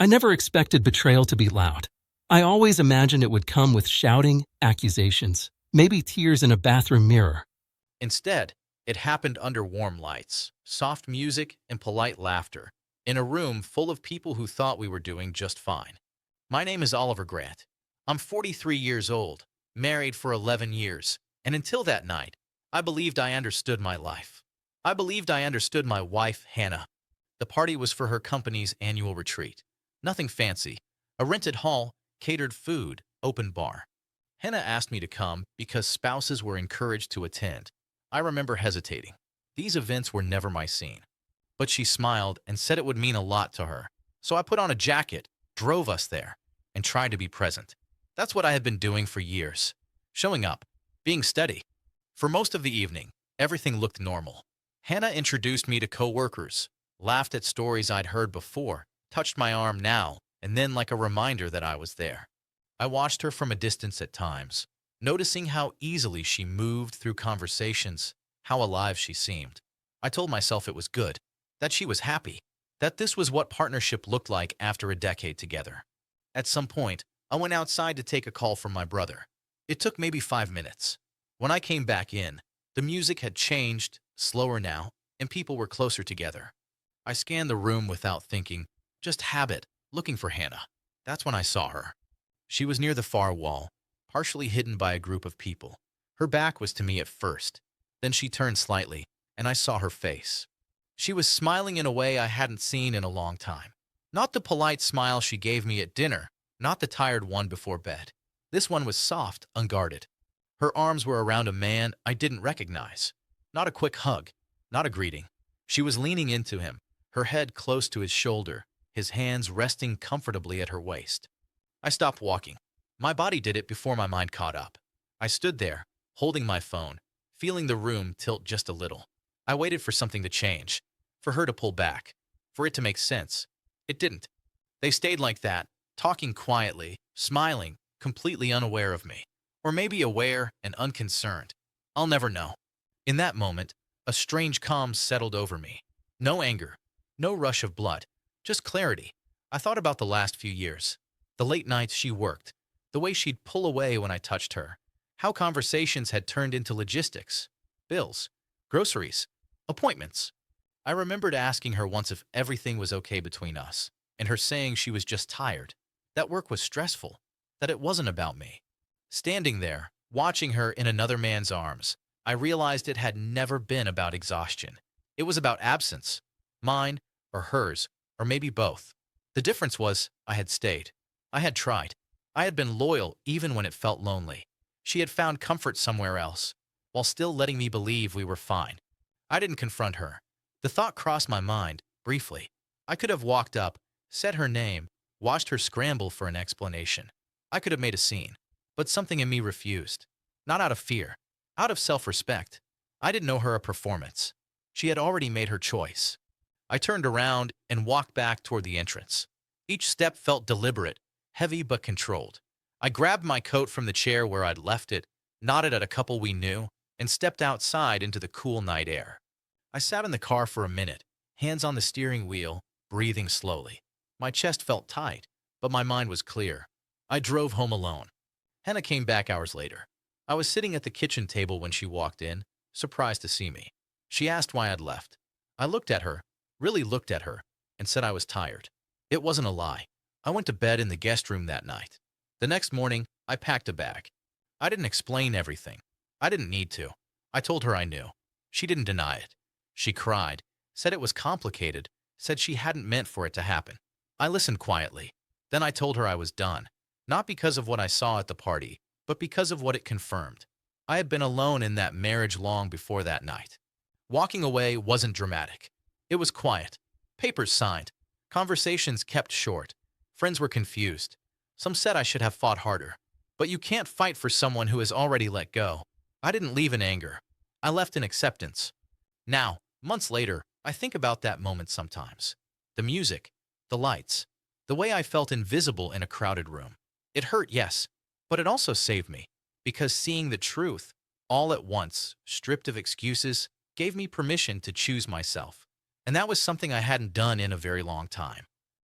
I never expected betrayal to be loud. I always imagined it would come with shouting, accusations, maybe tears in a bathroom mirror. Instead, it happened under warm lights, soft music, and polite laughter, in a room full of people who thought we were doing just fine. My name is Oliver Grant. I'm 43 years old, married for 11 years, and until that night, I believed I understood my life. I believed I understood my wife, Hannah. The party was for her company's annual retreat. Nothing fancy. A rented hall, catered food, open bar. Hannah asked me to come because spouses were encouraged to attend. I remember hesitating. These events were never my scene. But she smiled and said it would mean a lot to her. So I put on a jacket, drove us there, and tried to be present. That's what I had been doing for years. Showing up, being steady. For most of the evening, everything looked normal. Hannah introduced me to coworkers, laughed at stories I'd heard before, touched my arm now and then like a reminder that I was there. I watched her from a distance at times, noticing how easily she moved through conversations, how alive she seemed. I told myself it was good, that she was happy, that this was what partnership looked like after a decade together. At some point, I went outside to take a call from my brother. It took maybe 5 minutes. When I came back in, the music had changed, slower now, and people were closer together. I scanned the room without thinking, just habit, looking for Hannah. That's when I saw her. She was near the far wall, partially hidden by a group of people. Her back was to me at first. Then she turned slightly, and I saw her face. She was smiling in a way I hadn't seen in a long time. Not the polite smile she gave me at dinner, not the tired one before bed. This one was soft, unguarded. Her arms were around a man I didn't recognize. Not a quick hug, not a greeting. She was leaning into him, her head close to his shoulder, his hands resting comfortably at her waist. I stopped walking. My body did it before my mind caught up. I stood there, holding my phone, feeling the room tilt just a little. I waited for something to change, for her to pull back, for it to make sense. It didn't. They stayed like that, talking quietly, smiling, completely unaware of me. Or maybe aware and unconcerned. I'll never know. In that moment, a strange calm settled over me. No anger, no rush of blood, just clarity. I thought about the last few years. The late nights she worked, the way she'd pull away when I touched her, how conversations had turned into logistics, bills, groceries, appointments. I remembered asking her once if everything was okay between us, and her saying she was just tired, that work was stressful, that it wasn't about me. Standing there, watching her in another man's arms, I realized it had never been about exhaustion. It was about absence, mine or hers, or maybe both. The difference was I had stayed. I had tried. I had been loyal even when it felt lonely. She had found comfort somewhere else, while still letting me believe we were fine. I didn't confront her. The thought crossed my mind, briefly. I could have walked up, said her name, watched her scramble for an explanation. I could have made a scene. But something in me refused. Not out of fear, out of self-respect. I didn't know her a performance. She had already made her choice. I turned around and walked back toward the entrance. Each step felt deliberate, heavy but controlled. I grabbed my coat from the chair where I'd left it, nodded at a couple we knew, and stepped outside into the cool night air. I sat in the car for a minute, hands on the steering wheel, breathing slowly. My chest felt tight, but my mind was clear. I drove home alone. Hannah came back hours later. I was sitting at the kitchen table when she walked in, surprised to see me. She asked why I'd left. I looked at her, really looked at her, and said I was tired. It wasn't a lie. I went to bed in the guest room that night. The next morning, I packed a bag. I didn't explain everything. I didn't need to. I told her I knew. She didn't deny it. She cried, said it was complicated, said she hadn't meant for it to happen. I listened quietly. Then I told her I was done. Not because of what I saw at the party, but because of what it confirmed. I had been alone in that marriage long before that night. Walking away wasn't dramatic. It was quiet. Papers signed. Conversations kept short. Friends were confused. Some said I should have fought harder. But you can't fight for someone who has already let go. I didn't leave in anger. I left in acceptance. Now, months later, I think about that moment sometimes. The music, the lights, the way I felt invisible in a crowded room. It hurt, yes, but it also saved me, because seeing the truth, all at once, stripped of excuses, gave me permission to choose myself. And that was something I hadn't done in a very long time.